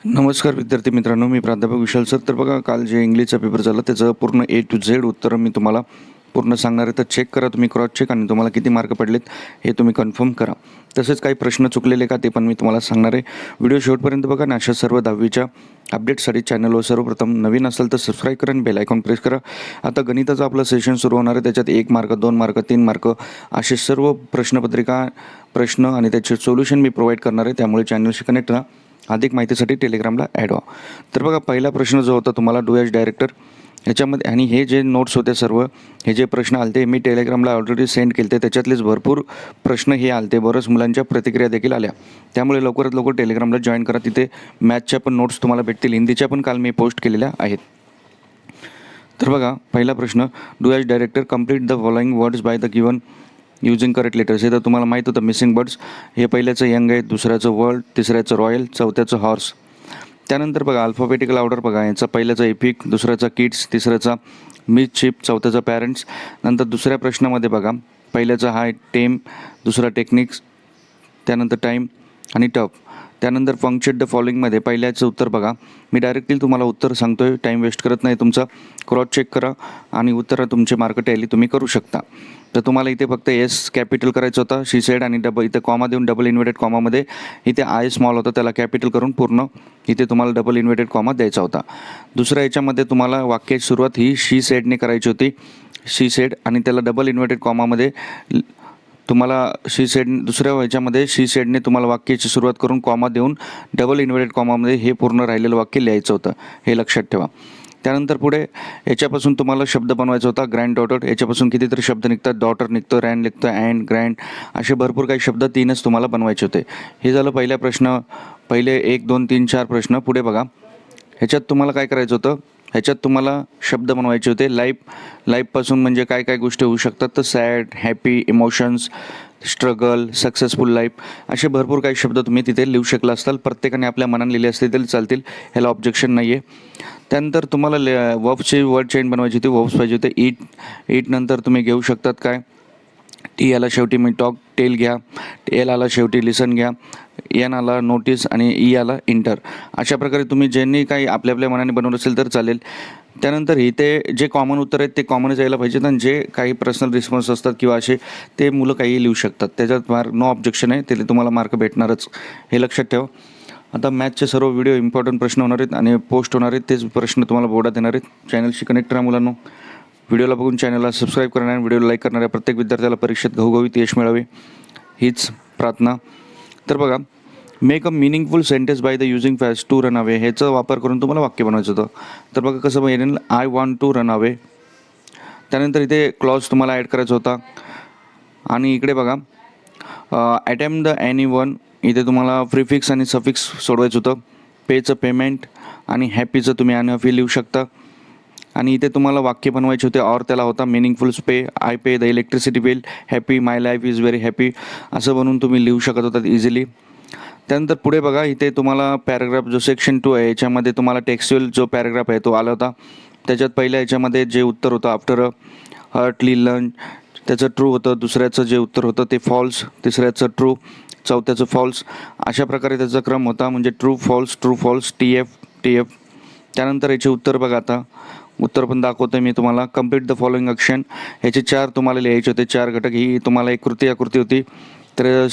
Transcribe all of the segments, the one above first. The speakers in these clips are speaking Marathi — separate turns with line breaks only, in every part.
नमस्कार विद्यार्थी मित्रांनो, मी प्राध्यापक विशाल सर. तर बघा, काल जे इंग्लिशचा पेपर झाला त्याचं पूर्ण ए टू झेड उत्तरं मी तुम्हाला पूर्ण सांगणार आहे. तर चेक करा, तुम्ही क्रॉस चेक, आणि तुम्हाला किती मार्क पडलेत हे तुम्ही कन्फर्म करा. तसेच काही प्रश्न चुकलेले का ते पण मी तुम्हाला सांगणार आहे. व्हिडिओ शेवटपर्यंत बघा. आणि अशा सर्व 10वीच्या अपडेटसाठी चॅनलवर सर्वप्रथम नवीन असेल तर सबस्क्राईब करा आणि बेल आयकॉन प्रेस करा. आता गणिताचं आपलं सेशन सुरू होणार आहे. त्याच्यात 1 मार्क, 2 मार्क, 3 मार्क असे सर्व प्रश्नपत्रिका, प्रश्न आणि त्याचे सोल्युशन मी प्रोव्हाइड करणार आहे. त्यामुळे चॅनलशी कनेक्ट राहा. अधिक माहितीसाठी टेलिग्रामला ॲड व्हा. तर बघा, पहिला प्रश्न जो होता तुम्हाला डू ॲज डायरेक्टर ह्याच्यामध्ये, आणि हे जे नोट्स होते सर्व, हे जे प्रश्न आलते मी टेलिग्रामला ऑलरेडी सेंड केले. त्याच्यातलेच भरपूर प्रश्न हे आलते. बरंच मुलांच्या प्रतिक्रिया देखील आल्या. त्यामुळे लवकरात लवकर टेलिग्रामला जॉईन करा. तिथे मॅथच्या पण नोट्स तुम्हाला भेटतील. हिंदीच्या पण काल मी पोस्ट केलेल्या आहेत. तर बघा, पहिला प्रश्न, do as director complete the following words by the given using correct letters. हे तर तुम्हाला माहीत होतं. मिसिंग बर्ड्स हे पहिल्याचं यंग आहे, दुसऱ्याचं वर्ल्ड, तिसऱ्याचं रॉयल, चौथ्याचं हॉर्स. त्यानंतर बघा, अल्फाबेटिकल ऑर्डर बघा. याचा पहिल्याचा एपिक, दुसऱ्याचा किड्स, तिसऱ्याचा मिसचिप, चौथ्याचा पॅरेंट्स. नंतर दुसऱ्या प्रश्नामध्ये बघा, पहिल्याचा हाय टेम, दुसरा टेक्निक्स, त्यानंतर टाईम आणि टफ. त्यानंतर पंक्चुएट द फॉलोइंगमध्ये पहिल्याचं उत्तर बघा. मी डायरेक्टली तुम्हाला उत्तर सांगतो आहे, टाईम वेस्ट करत नाही तुमचा. क्रॉस चेक करा आणि उत्तर तुमचे मार्क टॅली तुम्ही करू शकता. तर तुम्हाला इथे फक्त एस कॅपिटल करायचं होता, शी सेड, आणि इथे कॉमा देऊन डबल इन्व्हर्टेड कॉमामध्ये इथे आय स्मॉल होता त्याला कॅपिटल करून पूर्ण इथे तुम्हाला डबल इन्व्हर्टेड कॉमा द्यायचा होता. दुसऱ्या याच्यामध्ये तुम्हाला वाक्याची सुरुवात ही शी सेडने करायची होती, शी सेड, आणि त्याला डबल इन्व्हर्टेड कॉमामध्ये तुम्हाला शी सेड, दुसऱ्या ह्याच्यामध्ये शी सेडने तुम्हाला वाक्याची सुरुवात करून कॉमा देऊन डबल इन्व्हर्टेड कॉमामध्ये हे पूर्ण राहिलेलं वाक्य लिहायचं होतं. हे लक्षात ठेवा. त्यानंतर पुढे याच्यापासून तुम्हाला शब्द बनवायचा होता. ग्रँड डॉटर, याच्यापासून कितीतरी शब्द निघतात. डॉटर निघतो, रॅन निघतो, अँड, ग्रँड, असे भरपूर काही शब्द 3च तुम्हाला बनवायचे होते. हे झालं पहिला प्रश्न. पहिले 1, 2, 3, 4 प्रश्न. पुढे बघा, ह्याच्यात तुम्हाला काय करायचं होतं, ह्याच्यात तुम्हाला शब्द बनवायचे होते. लाईफपासून म्हणजे काय काय गोष्टी होऊ शकतात, तर sad, happy, emotions, struggle, successful life, असे भरपूर काही शब्द तुम्ही तिथे लिहू शकला असताल. प्रत्येकाने आपल्या मनाने लिहिले असते तरी चालतील, ह्याला ऑब्जेक्शन नाही आहे. त्यानंतर तुम्हाला वर्ब्सची वर्ड चेन बनवायची होती. वर्ब्स पाहिजे होते. ईट नंतर तुम्ही घेऊ शकतात काय, टी आला शेवटी मी टॉक, टेल घ्या, एल आला शेवटी लिसन घ्या, एन आला नोटीस, आणि ई आला इंटर. अशा प्रकारे तुम्ही ज्यांनी काही आपल्या आपल्या मनाने बनवलं असेल तर चालेल. त्यानंतर इथे जे कॉमन उत्तर आहेत ते कॉमनच यायला पाहिजेत, आणि जे काही पर्सनल रिस्पॉन्स असतात किंवा असे ते मुलं काही लिहू शकतात. त्याच्यात नो ऑब्जेक्शन आहे, ते तुम्हाला मार्क भेटणारच, हे लक्षात ठेवा. आता मॅथचे सर्व व्हिडिओ इम्पॉर्टंट प्रश्न होणार आहेत आणि पोस्ट होणार आहेत. तेच प्रश्न तुम्हाला बोर्डात येणार आहेत. चॅनलशी कनेक्ट राहा मुलांनो. व्हिडिओला बघून चॅनलला सबस्क्राईब करणाऱ्या आणि व्हिडिओला लाईक करणाऱ्या प्रत्येक विद्यार्थ्याला परीक्षेत घवघवीत यश मिळावे हीच प्रार्थना. तर बघा, make a meaningful sentence by the using fast to run away, ह्याचा वापर करून तुम्हाला वाक्य बनवायचं होतं. तर बघा कसं येईल, I want to run away. त्यानंतर इथे क्लॉज तुम्हाला ॲड करायचा होता. आणि इकडे बघा, अटेम्प्ट द एनी वन, इथे तुम्हाला प्रिफिक्स आणि सफिक्स सोडवायचं होतं. पेचं पेमेंट आणि हॅपीचं तुम्ही अनहॅपी लिहू शकता. आणि इथे तुम्हाला वाक्य बनवायचे होते. और त्याला होता meaningful pay, I pay the electricity bill, happy, my life is very happy, असं बनवून तुम्ही लिहू शकत होतात इझिली. त्यानंतर पुढे बघा, इथे तुम्हाला पॅराग्राफ जो सेक्शन 2 आहे याच्यामध्ये तुम्हाला टेक्स्च्युअल जो पॅराग्राफ आहे तो आला होता. त्याच्यात पहिल्या याच्यामध्ये जे उत्तर होतं आफ्टर हर्टली लंच, त्याचं ट्रू होतं. दुसऱ्याचं जे उत्तर होतं ते फॉल्स, तिसऱ्याचं ट्रू, चौथ्याचं फॉल्स. अशा प्रकारे त्याचा क्रम होता, म्हणजे ट्रू फॉल्स, टी एफ. त्यानंतर याचे उत्तर बघा. आता उत्तर पण दाखवतो मी तुम्हाला. कम्प्लीट द फॉलोइंग ॲक्शन, ह्याचे 4 तुम्हाला लिहायचे होते. 4 घटक. ही तुम्हाला एक आकृती होती. तर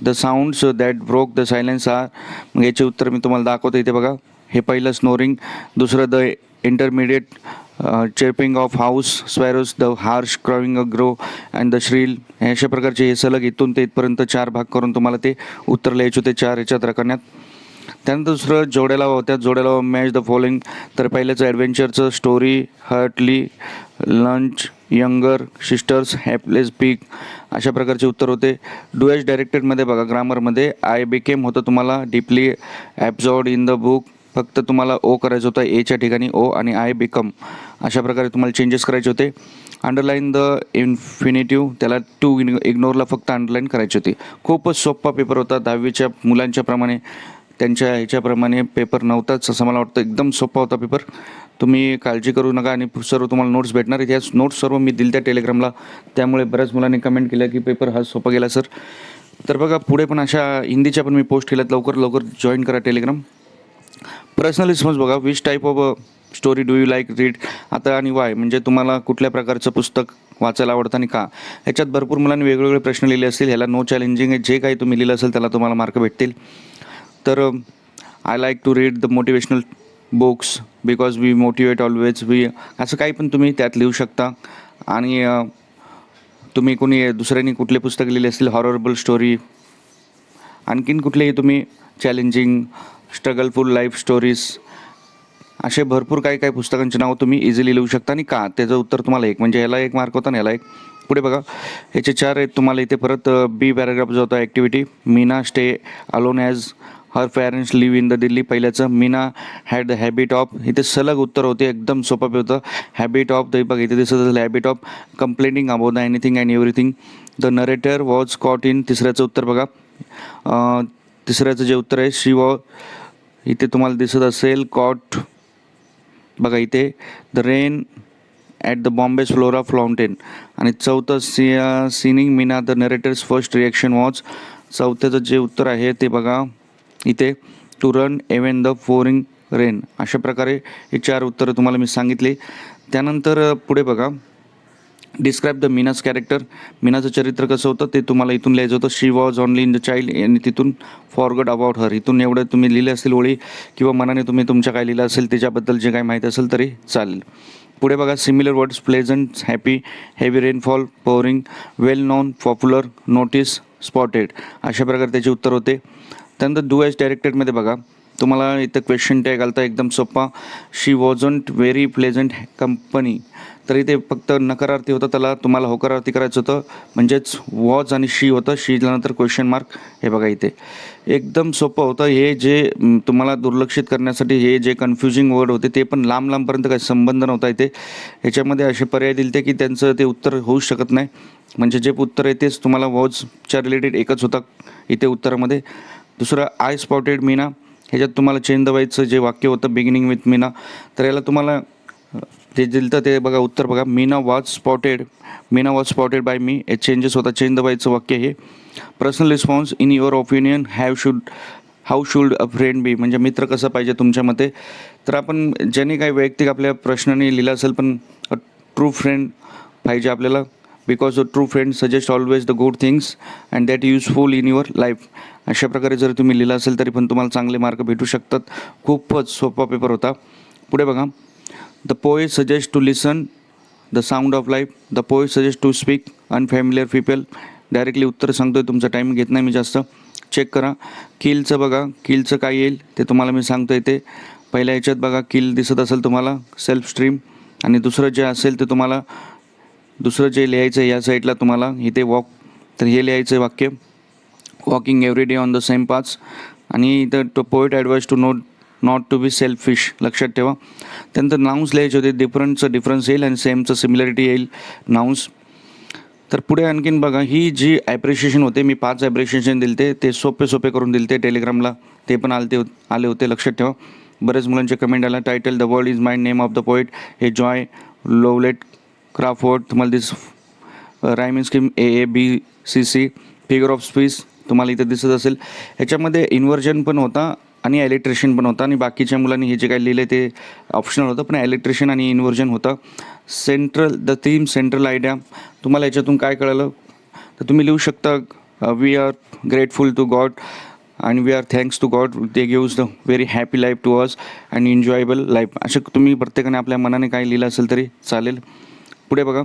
the sounds that broke the silence are, मग याचे उत्तर मी तुम्हाला दाखवतो. इथे बघा, हे पहिलं स्नोरिंग, दुसरं the intermediate cheeping of house sparrows, the harsh crowing a crow, and the shrill. हे अशा प्रकारचे हे सलग इथून ते इथपर्यंत 4 भाग करून तुम्हाला ते उत्तर लिहायचे होते 4 ह्याच्यात रकान्यात. त्यानंतर दुसरं जोड्याला होत्या. जोड्याला मॅच द फॉलोइंग, तर पहिल्याचं ॲडव्हेंचरचं story, heartily lunch, younger sisters, hapless peek, अशा प्रकारचे उत्तर होते. डू ॲज डायरेक्टेडमध्ये बघा, ग्रामरमध्ये आय बिकेम होतं तुम्हाला. डीपली ॲब्झॉर्ड इन द बुक, फक्त तुम्हाला ओ करायचं होतं. एच्या ठिकाणी ओ, आणि आय बिकम, अशा प्रकारे तुम्हाला चेंजेस करायचे होते. अंडरलाईन द इन्फिनिटिव्ह, त्याला टू इग्नोरला फक्त अंडरलाईन करायची होती. खूपच सोपा पेपर होता. 10वीच्या मुलांच्या प्रमाणे, त्यांच्या ह्याच्याप्रमाणे पेपर नव्हताच असं मला वाटतं. एकदम सोपा होता पेपर. तुम्ही काळजी करू नका. आणि सर्व तुम्हाला नोट्स भेटणार आहेत. या नोट्स सर्व मी दिल्या त्या टेलिग्रामला. त्यामुळे बऱ्याच मुलांनी कमेंट केलं की पेपर हा सोपा गेला सर. तर बघा, पुढे पण अशा हिंदीच्या पण मी पोस्ट केल्यात. लवकर जॉईन करा टेलिग्राम. पर्सनल रिस्पॉन्स बघा, which type of story do you like read, आता आणि वाय, म्हणजे तुम्हाला कुठल्या प्रकारचं पुस्तक वाचायला आवडतं आणि का. ह्याच्यात भरपूर मुलांनी वेगवेगळे प्रश्न लिहिले असतील. ह्याला नो चॅलेंजिंग आहे, जे काही तुम्ही लिहिलं असेल त्याला तुम्हाला मार्क भेटतील. तर I like to read the motivational books because we motivate always we, असं काही पण तुम्ही त्यात लिहू शकता. आणि तुम्ही कोणी दुसऱ्यांनी कुठले पुस्तक लिहिले असतील, हॉररेबल स्टोरी, आणखीन कुठलेही तुम्ही चॅलेंजिंग, स्ट्रगलफुल लाईफ स्टोरीज, असे भरपूर काही काही पुस्तकांची नावं तुम्ही इझिली लिहू शकता. आणि का, त्याचं उत्तर तुम्हाला एक, म्हणजे ह्याला एक मार्क होता आणि ह्याला एक. पुढे बघा, ह्याचे 4 आहेत तुम्हाला इथे. परत बी पॅराग्राफ जो होता activity, Meena stay alone as her parents live in the Delhi. पहिल्याचं, Meena had the habit of, इथे सलग उत्तर होते, एकदम सोपं होतं. हॅबिट ऑफ, तर बघा इथे दिसत असेल, habit of complaining about the anything and everything. The narrator was caught in, तिसऱ्याचं उत्तर बघा. तिसऱ्याचं जे उत्तर आहे, शी वॉज, इथे तुम्हाला दिसत असेल कॉट, बघा इथे the rain at the Bombay's Flora fountain. आणि चौथं, seeing Meena the narrator's first reaction was, चौथ्याचं जे उत्तर आहे ते बघा इथे, to run even the pouring rain. अशा प्रकारे हे 4 उत्तरं तुम्हाला मी सांगितली. त्यानंतर पुढे बघा, डिस्क्राईब द मीनाज कॅरेक्टर, मीनाचं चरित्र कसं होतं ते तुम्हाला इथून लिहायचं होतं. She was only in the child, आणि तिथून फॉरगॉट अबाउट हर, इथून एवढं तुम्ही लिहिले असतील ओळी, किंवा मनाने तुम्ही तुमच्या काय लिहिलं असेल त्याच्याबद्दल जे काही माहीत असेल तरी चालेल. पुढे बघा, similar words, pleasant, happy, heavy rainfall, pouring, well known, popular, notice, spotted, अशा प्रकारे त्याचे उत्तर होते. त्यानंतर डू ॲज डायरेक्टेडमध्ये बघा, तुम्हाला इथं क्वेश्चन टॅग आलता एकदम सोपा, शी वॉजंट व्हेरी प्लेझंट कंपनी, तर इथे फक्त नकारार्थी होतं, त्याला तुम्हाला होकारार्थी करायचं होतं, म्हणजेच वॉज आणि शी होतं, शीनंतर क्वेश्चन मार्क. हे बघा इथे एकदम सोपं होतं. हे जे तुम्हाला दुर्लक्षित करण्यासाठी हे जे कन्फ्युजिंग वर्ड होते ते पण लांब लांबपर्यंत काही संबंध नव्हता इथे. ह्याच्यामध्ये असे पर्याय दिले की त्यांचं ते उत्तर होऊ शकत नाही, म्हणजे जे उत्तर आहे तेच तुम्हाला वॉजच्या रिलेटेड एकच होता इथे उत्तरामध्ये. दुसरं, आय स्पॉटेड मीना, ह्याच्यात तुम्हाला चेंज द वाईचं जे वाक्य होतं बिगिनिंग विथ मीना, तर याला तुम्हाला ते दिलं तर ते बघा उत्तर बघा, Meena was spotted by me, हे चेंजेस होता, चेंज द वाईचं वाक्य हे. Personal response, in your opinion how should a friend be, म्हणजे मित्र कसं पाहिजे तुमच्या मते. तर आपण ज्याने काही वैयक्तिक आपल्या प्रश्नाने लिहिलं असेल, पण अ ट्रू फ्रेंड पाहिजे आपल्याला, because a true friend suggest always the good things and that useful in your life. अशा प्रकारे जर तुम्ही लिहिलं असेल तरी पण तुम्हाला चांगले मार्क भेटू शकतात. खूपच सोपा पेपर होता. पुढे बघा, the poet suggest to listen the sound of life, the poet suggest to speak unfamiliar people. Directly उत्तर सांगतो आहे, तुमचा टाईम घेत नाही मी जास्त, चेक करा. किलचं बघा, किलचं काय येईल ते तुम्हाला मी सांगतो इथे. पहिल्या ह्याच्यात बघा किल दिसत असेल तुम्हाला, सेल्फ स्ट्रीम, आणि दुसरं जे असेल ते तुम्हाला, दुसरं जे लिहायचं आहे या साईडला तुम्हाला इथे वॉक, तर हे लिहायचं आहे वाक्य, walking every day on the same paths. आणि इथं to poet advise to not to be selfish, लक्षात ठेवा. त्यानंतर नाउन्स लिहायचे होते, डिफरंटचं डिफरन्स येईल आणि सेमचं सिमिलॅरिटी येईल नाउन्स. तर पुढे आणखीन बघा, ही जी ॲप्रिशिएशन होते, मी 5 ॲप्रिशिएशन दिले ते सोपे करून दिले टेलिग्रामला, ते पण आले होते, लक्षात ठेवा. बरेच मुलांचे कमेंट आला. Title, the world is mind, name of the poet, हे जॉय लोवलेट क्राफोर्ड, तुम्हाला this rhyming scheme AABCC, figure of speech तुम्हाला इथे दिसत असेल. ह्याच्यामध्ये इन्व्हर्जन पण होता आणि ॲलिट्रेशन पण होता, आणि बाकीच्या मुलांनी हे जे काही लिहिले ते ऑप्शनल होतं, पण ॲलिट्रेशन आणि इन्व्हर्जन होतं. द थीम, सेंट्रल आयडिया, तुम्हाला याच्यातून काय कळलं तर तुम्ही लिहू शकता, we are grateful to God आणि we are thanks to God, they gives the very happy life to us and enjoyable life. असे तुम्ही प्रत्येकाने आपल्या मनाने काय लिहिलं असेल तरी चालेल. पुढे बघा,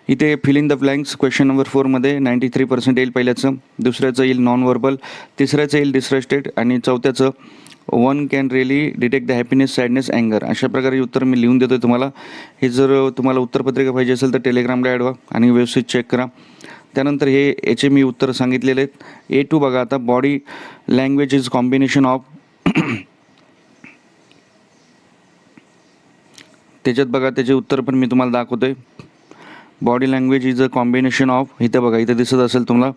इथे fill in the blanks, question number 4मध्ये 93% येईल पहिल्याचं, दुसऱ्याचं येईल नॉन वर्बल, तिसऱ्याचं येईल डिसरेस्टेड, आणि चौथ्याचं one can really detect the happiness, sadness, अँगर. अशा प्रकारे उत्तर मी लिहून देतो तुम्हाला. हे जर तुम्हाला उत्तरपत्रिका पाहिजे असेल तर टेलिग्रामला ॲड व्हा आणि व्यवस्थित चेक करा. त्यानंतर याचे मी उत्तर सांगितलेले आहेत. A2 बघा, आता body language is combination of, त्याच्यात बघा त्याचे उत्तर पण मी तुम्हाला दाखवतो आहे. Body language is a combination of, इथं बघा इथं दिसत असेल तुम्हाला,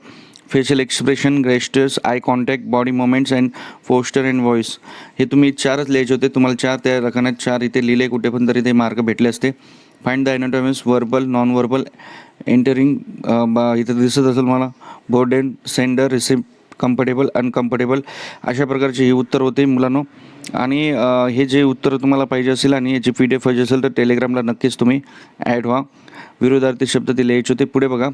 facial expression, gestures, eye contact, body movements and posture and voice. हे तुम्ही 4च लिहायचे होते, तुम्हाला 4 त्या रकान्यात 4 इथे लिहिले कुठे पण तरी ते मार्क भेटले असते. Find the antonyms, verbal, non verbal, entering, इथं दिसत असेल मला, बोर्डेन, सेंडर, रिसिप्ट, कम्फर्टेबल, अनकम्फर्टेबल. अशा प्रकारचे ही उत्तर होते मुलांनो. आणि हे जे उत्तर तुम्हाला पाहिजे असेल आणि याची PDF पाहिजे असेल तर टेलिग्रामला नक्कीच तुम्ही ॲड व्हा. विरोधार्थी शब्द ते लिहायचे होते. पुढे बघा,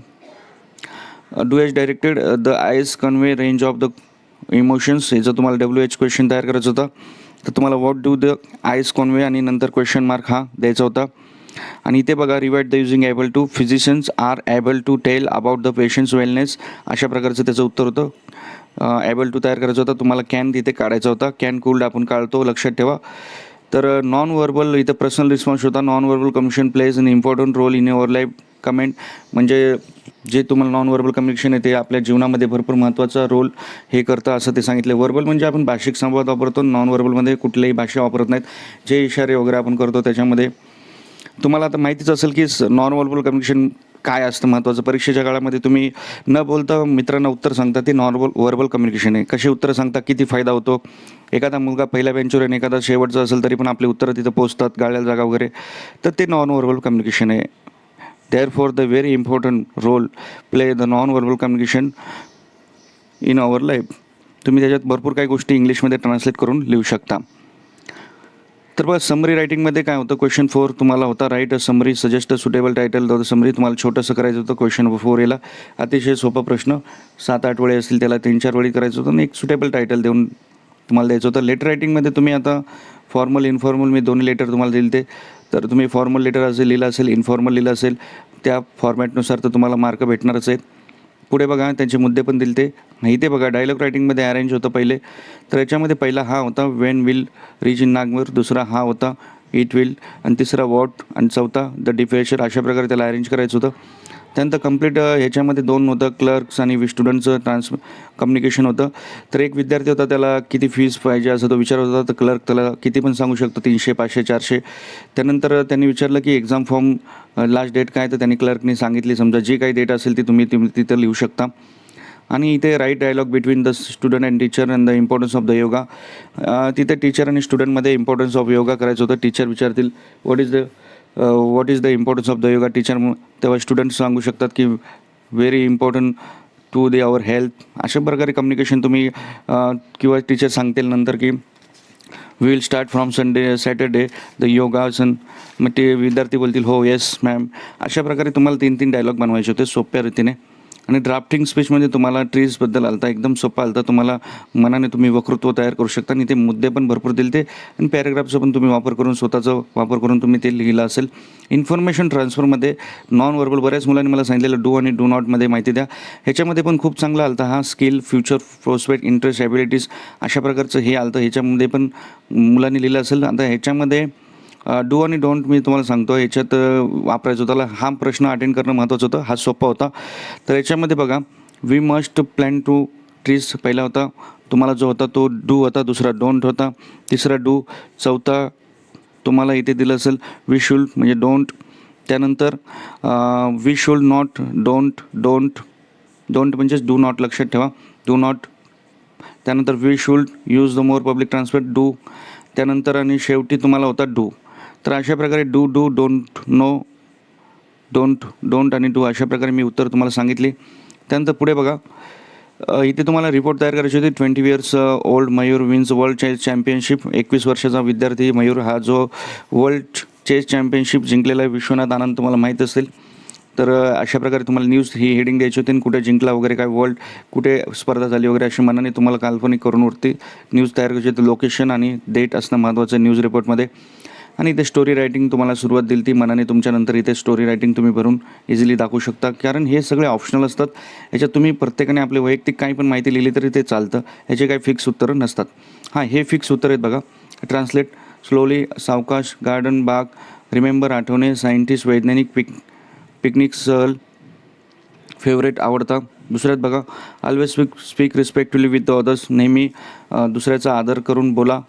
डू हॅज डायरेक्टेड द आयज convey range of the emotions. याचं तुम्हाला WH क्वेश्चन तयार करायचं होता. तर तुम्हाला व्हॉट डू द आयज कन्वे आणि नंतर क्वेश्चन मार्क हा द्यायचा होता. आणि इथे बघा, rewrite the using able to, physicians are able to tell about the patients wellness. अशा प्रकारचं त्याचं उत्तर होतं. एबल टू तयार करायचं होता. तुम्हाला कॅन तिथे काढायचा होता. कॅन कूल्ड आपण काढतो, लक्षात ठेवा. तर नॉन व्हर्बल इथं पर्सनल रिस्पॉन्स होता. Non verbal communication plays an important role in your life comment. म्हणजे जे तुम्हाला नॉन व्हर्बल कम्युनिकेशन आहे ते आपल्या जीवनामध्ये भरपूर महत्त्वाचा रोल हे करतं असं ते सांगितले. व्हर्बल म्हणजे आपण भाषिक संवाद वापरतो. नॉन व्हर्बलमध्ये कुठल्याही भाषा वापरत नाहीत. जे इशारे वगैरे आपण करतो त्याच्यामध्ये तुम्हाला आता माहितीच असेल की नॉन व्हर्बल कम्युनिकेशन काय असतं महत्त्वाचं. परीक्षेच्या काळामध्ये तुम्ही न बोलता मित्रांना उत्तर सांगता, ते नॉन व्हर्बल कम्युनिकेशन आहे. कसे उत्तर सांगता, किती फायदा होतो. एखादा मुलगा पहिल्या बेंचवर आणि एखादा शेवटचा असेल तरी पण आपले उत्तरं तिथं पोहोचतात, गाळ्याला जागा वगैरे. तर ते नॉन व्हर्बल कम्युनिकेशन आहे. Therefore the very important role play the non verbal communication in our life. तुम्ही त्याच्यात भरपूर काही गोष्टी इंग्लिशमध्ये ट्रान्सलेट करून लिहू शकता. तर बघा, समरी रायटिंगमध्ये काय होतं, क्वेश्चन 4 तुम्हाला होता, right a summary, suggest a suitable title the summary. तुम्हाला छोटंसं करायचं होतं. क्वेश्चन नंबर 4 याला अतिशय सोपा प्रश्न, 7-8 वेळी असतील, त्याला 3-4 वेळी करायचं होतं आणि एक सुटेबल टायटल देऊन तुम्हाला द्यायचं होतं. लेटर रायटिंगमध्ये तुम्ही आता फॉर्मल, इन्फॉर्मल, मी दोन्ही लेटर तुम्हाला दिले ते. तर तुम्ही फॉर्मल लेटर असेल लिहिलं असेल, इन्फॉर्मल लिहिलं असेल, त्या फॉर्मॅटनुसार तर तुम्हाला मार्क भेटणारच आहेत. पुढे बघा, त्यांचे मुद्दे पण दिले ते. इथे बघा, डायलॉग रायटिंगमध्ये अरेंज होतं पहिले. तर याच्यामध्ये पहिला हा होता, Wien will reach in Nagpur. दुसरा हा होता, इट विल. आणि तिसरा वॉट. आणि चौथा द डिफेशर. अशा प्रकारे त्याला अरेंज करायचं होतं. त्यानंतर कंप्लीट ह्याच्यामध्ये 2 होतं, क्लर्क्स आणि स्टुडंटचं कम्युनिकेशन होतं. तर एक विद्यार्थी होता, त्याला किती फीस पाहिजे असं तो विचारत होता. तर क्लर्क त्याला किती पण सांगू शकतो, 300, 500, 400. त्यानंतर त्यांनी विचारलं की एक्झाम फॉर्म लास्ट डेट काय, तर त्यांनी क्लर्कनी सांगितली. समजा जी काही डेट असेल ती तुम्ही तिथं लिहू शकता. आणि इथे write dialogue between the student and teacher and the importance of the yoga. तिथे टीचर आणि स्टुडंटमध्ये इम्पॉर्टन्स ऑफ योगा करायचं होतं. टीचर विचारतील what is the importance of the yoga. Teacher तेव्हा स्टुडंट सांगू शकतात की very important to the our health. अशा प्रकारे कम्युनिकेशन तुम्ही किंवा टीचर सांगतील नंतर की we will start from Saturday the yogasana. मग ते विद्यार्थी बोलतील हो येस मॅम. अशा प्रकारे तुम्हाला 3-3 डायलॉग बनवायचे होते सोप्या रीतीने. आणि ड्राफ्टिंग स्पीचमध्ये तुम्हाला ट्रीजबद्दल आलता, एकदम सोपा आलता. तुम्हाला मनाने तुम्ही वक्तृत्व तयार करू शकता आणि ते मुद्दे पण भरपूर दिले ते. आणि पॅराग्राफचा पण तुम्ही वापर करून, स्वतःचा वापर करून तुम्ही ते लिहिलं असेल. इन्फॉर्मेशन ट्रान्सफरमध्ये नॉन व्हर्बल, बऱ्याच मुलांनी मला सांगितलेलं डू आणि डू नॉटमध्ये माहिती द्या. ह्याच्यामध्ये पण खूप चांगला आलता हा. Skill, future prospect, interest, abilities, अशा प्रकारचं हे आलतं. ह्याच्यामध्ये पण मुलांनी लिहिलं असेल. आता ह्याच्यामध्ये डू आणि डोंट मी तुम्हाला सांगतो ह्याच्यात वापरायचं होतं. हा प्रश्न अटेंड करणं महत्त्वाचं होतं. हा सोपा होता. तर याच्यामध्ये बघा, we must plan to trees पहिला होता तुम्हाला जो होता तो डू होता. दुसरा डोंट होता. तिसरा डू. चौथा तुम्हाला इथे दिलं असेल वी शुड म्हणजे डोंट. त्यानंतर वी शुड नॉट, डोंट म्हणजेच डू नॉट, लक्षात ठेवा, डू नॉट. त्यानंतर we should use the more public transport, do. त्यानंतर आणि शेवटी तुम्हाला होता डू. तर अशा प्रकारे डू, डोंट, नो, डोंट आणि डू अशा प्रकारे मी उत्तर तुम्हाला सांगितली. त्यानंतर पुढे बघा, इथे तुम्हाला रिपोर्ट तयार करायची होती. 20 years old Mayur wins world chess championship. 21 वर्षाचा विद्यार्थी मयूर हा जो वर्ल्ड चेस चॅम्पियनशिप जिंकलेला आहे. विश्वनाथ आनंद तुम्हाला माहीत असेल. तर अशा प्रकारे तुम्हाला न्यूज ही हेडिंग द्यायची होती आणि कुठे जिंकला वगैरे, काय वर्ल्ड कुठे स्पर्धा झाली वगैरे, अशी मनाने तुम्हाला काल्पनिक करून वरती न्यूज तयार करायची होती. लोकेशन आणि डेट असणं महत्त्वाचं न्यूज रिपोर्टमध्ये. आणि इथे स्टोरी रायटिंग तुम्हाला सुरुवात दिली ती मनाने. तुमच्यानंतर इथे स्टोरी रायटिंग तुम्ही भरून इझिली दाखवू शकता, कारण हे सगळे ऑप्शनल असतात. याच्यात तुम्ही प्रत्येकाने आपले वैयक्तिक काही पण माहिती लिहिली तरी ते चालतं. ह्याचे काही फिक्स उत्तरं नसतात. हां, हे फिक्स उत्तर आहेत बघा. ट्रान्सलेट स्लोली, सावकाश, गार्डन, बाग, रिमेंबर, आठवणे, सायंटिस्ट, वैज्ञानिक, पिकनिक, सहल, फेवरेट, आवडता. दुसऱ्यात बघा, always speak respectfully with the others. नेहमी दुसऱ्याचा आदर करून बोला.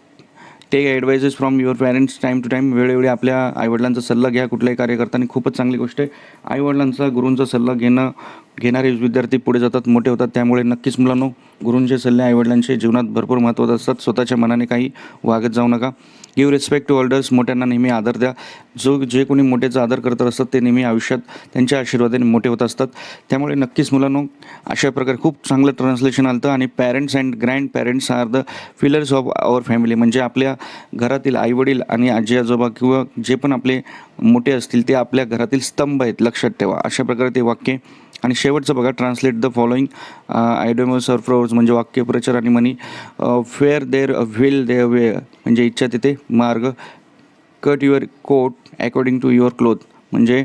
Take advices from your parents time to time. वेळोवेळी आपल्या आईवडिलांचा सल्ला घ्या कुठल्याही कार्य करताना. खूपच चांगली गोष्ट आहे. आईवडिलांचा, गुरूंचा सल्ला घेणं घेणारे विद्यार्थी पुढे जातात, मोठे होतात. त्यामुळे नक्कीच मुलांनो, गुरूंचे सल्ले आईवडिलांचे जीवनात भरपूर महत्त्वाचे असतात. स्वतःच्या मनाने काही वागत जाऊ नका. गिव्ह रिस्पेक्ट टू एल्डर्स, मोठ्यांना नेहमी आदर द्या. जे कोणी मोठ्याचा आदर करत असतात ते नेहमी आयुष्यात त्यांच्या आशीर्वादाने मोठे होत असतात. त्यामुळे नक्कीच मुलांनो, अशा प्रकारे खूप चांगलं ट्रान्सलेशन आलं आणि parents and grandparents are the pillars of our family, म्हणजे आपल्या घरातील आईवडील आणि आजी आजोबा किंवा जे पण आपले मोठे असतील ते आपल्या घरातील स्तंभ आहेत, लक्षात ठेवा. अशा प्रकारे ते वाक्य. आणि शेवटचं बघा, translate the following idioms or phrase, म्हणजे वाक्यप्रचार आणि म्हणी. Where there will there way, म्हणजे इच्छा तिथे मार्ग. Cut your coat according to your cloth, म्हणजे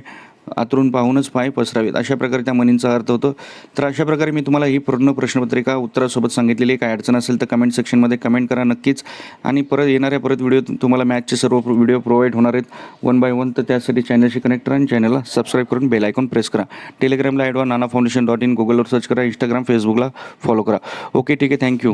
आतरून पाहूनच पाय पसरावेत. अशा प्रकारे त्या म्हणींचा अर्थ होतो. तर अशा प्रकारे मी तुम्हाला ही पूर्ण प्रश्नपत्रिका उत्तरासोबत सांगितलेली आहे. काय अडचण असेल तर कमेंट सेक्शनमध्ये कमेंट करा नक्कीच. आणि परत व्हिडिओ तुम्हाला मॅथचे सर्व व्हिडिओ प्रोव्हाइड होणार आहेत 1 by 1. तर त्यासाठी चॅनलशी कनेक्ट करा आणि चॅनलला सबस्क्राईब करून बेल आयकॉन प्रेस करा. टेलिग्रामला ॲड व्हा, नानाफाउंडेशन.in, गुगलवर सर्च करा, इंस्टाग्राम फेसबुकला फॉलो करा. ओके, ठीक आहे, थँक्यू.